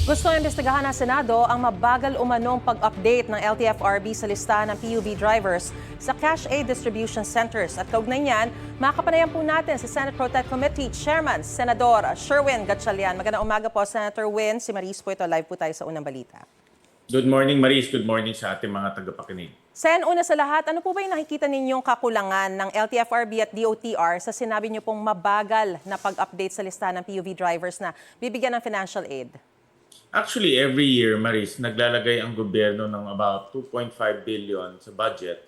Gusto imbestigahan ng Senado ang mabagal umanong pag-update ng LTFRB sa listahan ng PUV drivers sa Cash Aid Distribution Centers. At kaugnay niyan, makapanayan po natin si Senate Protect Committee Chairman, Senador Sherwin Gatchalian. Magandang umaga po, Senator Win. Si Maris po ito. Live po tayo sa unang balita. Good morning, Maris. Good morning sa ating mga tagapakinig. Sen, una sa lahat, ano po ba yung nakikita ninyong kakulangan ng LTFRB at DOTR sa sinabi niyo pong mabagal na pag-update sa listahan ng PUV drivers na bibigyan ng financial aid? Actually, every year, Maris, naglalagay ang gobyerno ng about 2.5 billion sa budget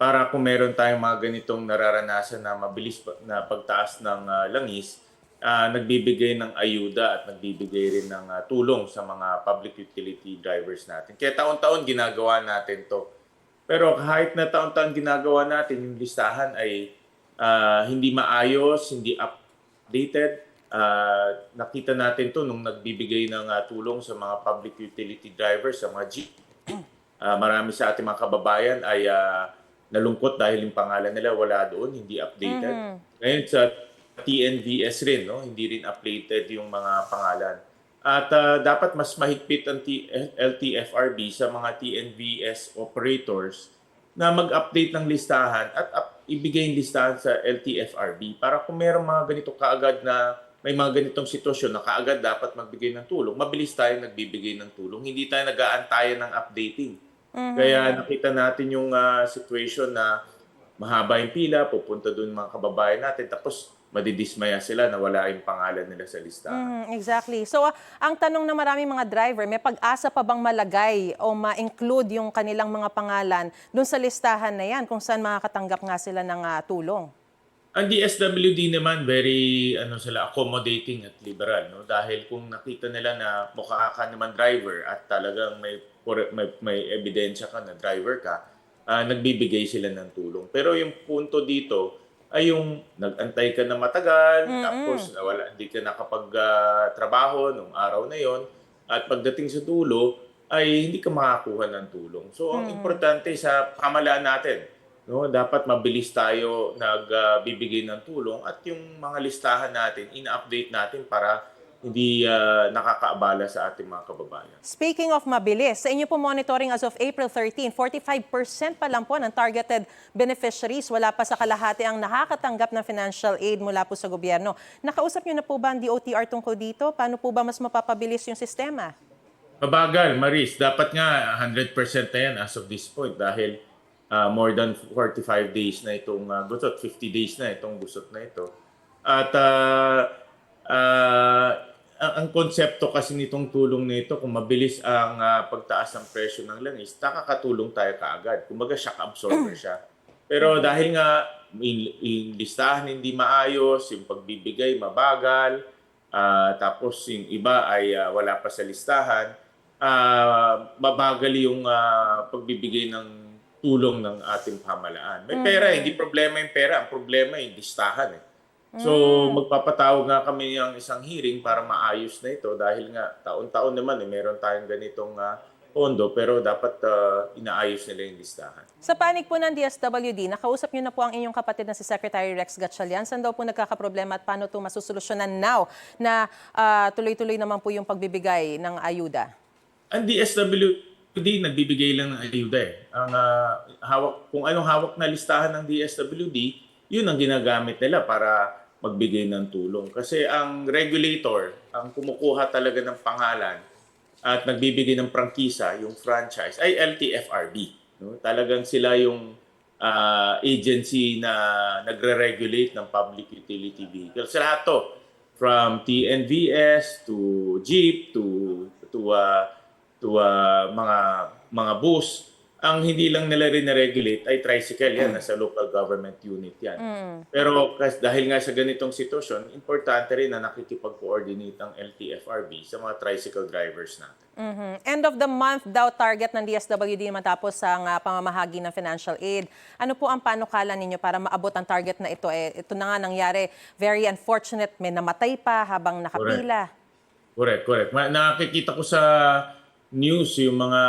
para kung meron tayong mga ganitong nararanasan na mabilis na pagtaas ng langis, nagbibigay ng ayuda at nagbibigay rin ng tulong sa mga public utility drivers natin. Kaya taon-taon ginagawa natin to. Pero kahit na taon-taon ginagawa natin, yung listahan ay hindi maayos, hindi updated. Nakita natin to nung nagbibigay ng tulong sa mga public utility drivers, sa mga jeep. Marami sa ating mga kababayan ay nalungkot dahil yung pangalan nila wala doon, hindi updated. Ngayon sa TNVS rin, no? Hindi rin updated yung mga pangalan. At dapat mas mahigpit ang LTFRB sa mga TNVS operators na mag-update ng listahan at ibigay yung listahan sa LTFRB para kung mayroong mga ganito kaagad na may mga ganitong sitwasyon na kaagad dapat magbigay ng tulong, mabilis tayo nagbibigay ng tulong. Hindi tayo nag-aantayan ng updating. Kaya nakita natin yung situation na mahaba yung pila, pupunta doon mga kababayan natin, tapos madidismaya sila na wala yung pangalan nila sa listahan. Exactly. So, ang tanong ng maraming mga driver, may pag-asa pa bang malagay o ma-include yung kanilang mga pangalan dun sa listahan na yan kung saan makakatanggap nga sila ng tulong? Ang DSWD naman very sila accommodating at liberal, no, dahil kung nakita nila na mukha ka naman driver at talagang may ebidensya ka na driver ka, nagbibigay sila ng tulong. Pero yung punto dito ay yung nag-antay ka na matagal, tapos hindi ka nakapag-trabaho nung araw na yon, at pagdating sa dulo ay hindi ka makakuha ng tulong. So ang importante sa pamahalaan natin, no, dapat mabilis tayo nagbibigay ng tulong at yung mga listahan natin, ina-update natin para hindi nakakaabala sa ating mga kababayan. Speaking of mabilis, sa inyo po monitoring as of April 13, 45% pa lang po ng targeted beneficiaries. Wala pa sa kalahati ang nakakatanggap ng financial aid mula po sa gobyerno. Nakausap niyo na po ba ang DOTR tungkol dito? Paano po ba mas mapapabilis yung sistema? Mabagal, Maris. Dapat nga 100% na yan as of this point dahil more than 45 days na itong gusot, 50 days na itong gusot na ito. At ang konsepto kasi nitong tulong na ito, kung mabilis ang pagtaas ng presyo ng langis, nakakatulong tayo kaagad. Kumbaga shock absorber siya. Pero dahil nga yung listahan hindi maayos, yung pagbibigay mabagal, tapos yung iba ay wala pa sa listahan, mabagal yung pagbibigay ng tulong ng ating pamahalaan. May pera, hindi problema yung pera. Ang problema yung listahan. So magpapatawag nga kami ng isang hearing para maayos na ito dahil nga taon-taon naman meron tayong ganitong pondo pero dapat inaayos nila yung listahan. Sa panig po ng DSWD, nakausap niyo na po ang inyong kapatid na si Secretary Rex Gatchalian. Saan daw po nagkakaproblema at paano ito masusolusyonan now na tuloy-tuloy naman po yung pagbibigay ng ayuda? Ang DSWD nagbibigay lang ng ayuda eh. Ang kung anong hawak na listahan ng DSWD, yun ang ginagamit nila para magbigay ng tulong. Kasi ang regulator, ang kumukuha talaga ng pangalan at nagbibigay ng prangkisa, yung franchise, ay LTFRB. No? Talagang sila yung agency na nagre-regulate ng public utility vehicles. Sa lahat to, from TNVS to jeep to mga bus, ang hindi lang nila rin na-regulate ay tricycle yan, nasa local government unit yan. Pero dahil nga sa ganitong sitwasyon, importante rin na nakikipag-coordinate ang LTFRB sa mga tricycle drivers natin. End of the month daw target ng DSWD matapos ang pamamahagi ng financial aid. Ano po ang panukala ninyo para maabot ang target na ito? Ito na nga nangyari, very unfortunate, may namatay pa habang nakapila. Correct. Nakikita ko sa news yung mga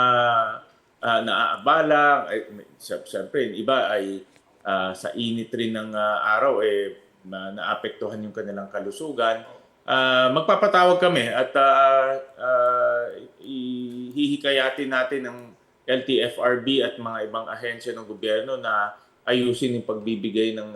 naaabala. Siyempre, iba ay sa init rin ng araw, naapektuhan yung kanilang kalusugan. Magpapatawag kami at hihikayatin natin ng LTFRB at mga ibang ahensya ng gobyerno na ayusin yung pagbibigay ng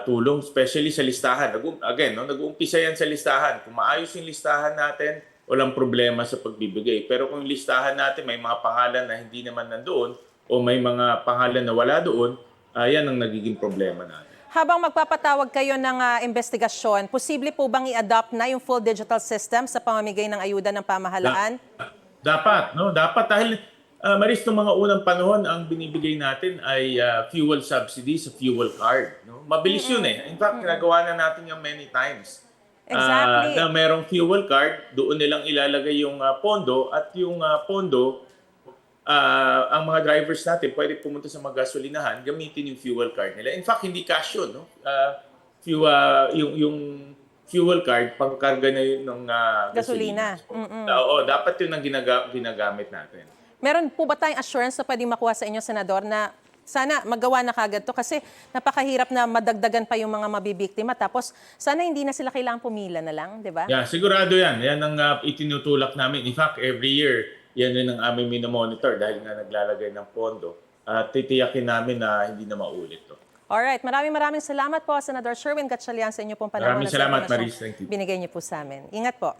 tulong, especially sa listahan. Again, no, nag-uumpisa yan sa listahan. Kung maayos yung listahan natin, walang problema sa pagbibigay. Pero kung yung listahan natin may mga pangalan na hindi naman nandoon o may mga pangalan na wala doon, yan ang nagiging problema natin. Habang magpapatawag kayo ng investigasyon, posible po bang i-adopt na yung full digital system sa pamamigay ng ayuda ng pamahalaan? Dapat, no? Dapat dahil Maris, noong mga unang panahon, ang binibigay natin ay fuel subsidy sa fuel card. No? Mabilis yun eh. In fact, ginagawa na natin yung many times. Exactly. Na merong fuel card, doon nilang ilalagay yung pondo at yung pondo, ang mga drivers natin pwede pumunta sa mga gasolinahan, gamitin yung fuel card nila. In fact, hindi cash yun. No? Yung fuel card, pangkarga na yun ng gasolina. Oo, dapat yun ang ginagamit natin. Meron po ba tayong assurance na pwedeng makuha sa inyo, Senador, na sana magawa na kagad to kasi napakahirap na madagdagan pa yung mga mabibiktima tapos sana hindi na sila kailangang pumila na lang, di ba? Yeah, sigurado yan. Yan ang itinutulak namin. In fact, every year, yan rin ang aming minomonitor dahil nga naglalagay ng pondo. Titiyakin namin na hindi na maulit to. Alright, maraming salamat po, Senador Sherwin Gatchalian, sa inyo pong panahon. Maraming salamat, Maris. Thank you. Binigay niyo po sa amin. Ingat po.